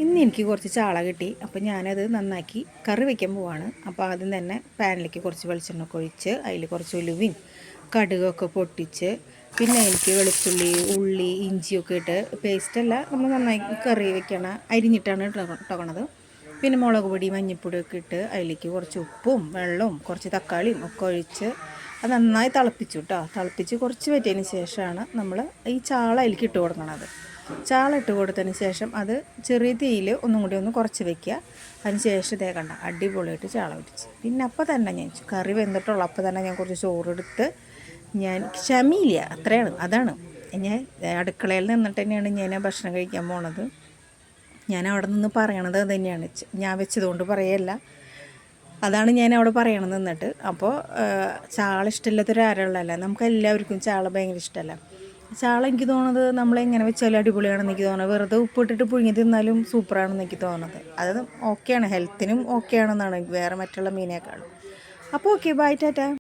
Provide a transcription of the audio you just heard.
ഇന്ന് എനിക്ക് കുറച്ച് ചാള കിട്ടി. അപ്പോൾ ഞാനത് നന്നാക്കി കറി വയ്ക്കാൻ പോവാണ്. അപ്പോൾ ആദ്യം തന്നെ പാനിലേക്ക് കുറച്ച് വെളിച്ചെണ്ണ ഒഴിച്ച് അതിൽ കുറച്ച് ഉലുവയും കടുകൊക്കെ പൊട്ടിച്ച് പിന്നെ എനിക്ക് വെളുത്തുള്ളി ഉള്ളി ഇഞ്ചിയൊക്കെ ഇട്ട് പേസ്റ്റല്ല, നമ്മൾ നന്നായി കറി വയ്ക്കണ അരിഞ്ഞിട്ടാണ് ഇട്ടണത്. പിന്നെ മുളക് പൊടി മഞ്ഞൾപ്പൊടിയൊക്കെ ഇട്ട് അതിലേക്ക് കുറച്ച് ഉപ്പും വെള്ളവും കുറച്ച് തക്കാളിയും ഒക്കെ ഒഴിച്ച് അത് നന്നായി തിളപ്പിച്ചു കേട്ടോ. തിളപ്പിച്ച് കുറച്ച് വറ്റിയതിന് ശേഷമാണ് നമ്മൾ ഈ ചാള അതിലേക്ക് ഇട്ട് കൊടുക്കണത്. ചാള ഇട്ട് കൊടുത്തതിന് ശേഷം അത് ചെറിയ തീയിൽ ഒന്നും കൂടി ഒന്ന് കുറച്ച് വയ്ക്കുക. അതിന് ശേഷം ഇതേ കണ്ട അടിപൊളിയായിട്ട് ചാള പിടിച്ച്. പിന്നെ അപ്പോൾ തന്നെ ഞാൻ കറി വെന്തിട്ടുള്ളൂ. അപ്പോൾ തന്നെ ഞാൻ കുറച്ച് ചോറെടുത്ത് ഞാൻ ക്ഷമയില്ല, അതാണ് ഞാൻ അടുക്കളയിൽ നിന്നിട്ട് തന്നെയാണ് ഞാൻ ഭക്ഷണം കഴിക്കാൻ പോണത്. ഞാൻ അവിടെ നിന്ന് പറയണത് അത് തന്നെയാണ്, ഞാൻ വെച്ചതുകൊണ്ട് പറയല്ല, അതാണ് ഞാൻ അവിടെ പറയണത് നിന്നിട്ട്. അപ്പോൾ ചാള ഇഷ്ടമില്ലാത്തൊരാരുള്ളതല്ല, നമുക്ക് എല്ലാവർക്കും ചാള ഭയങ്കര ഇഷ്ടമല്ല. ചാള എനിക്ക് തോന്നുന്നത് നമ്മളെങ്ങനെ വെച്ചാലും അടിപൊളിയാണെന്ന് എനിക്ക് തോന്നുന്നത്. വെറുതെ ഉപ്പിട്ടിട്ട് പുഴുങ്ങി തിന്നാലും സൂപ്പറാണെന്ന് എനിക്ക് തോന്നുന്നത്. അത് ഓക്കെയാണ്, ഹെൽത്തിനും ഓക്കെ ആണെന്നാണ് വേറെ മറ്റുള്ള മീനേക്കാളും. അപ്പോൾ ഓക്കെ, ബൈ, ടാറ്റ.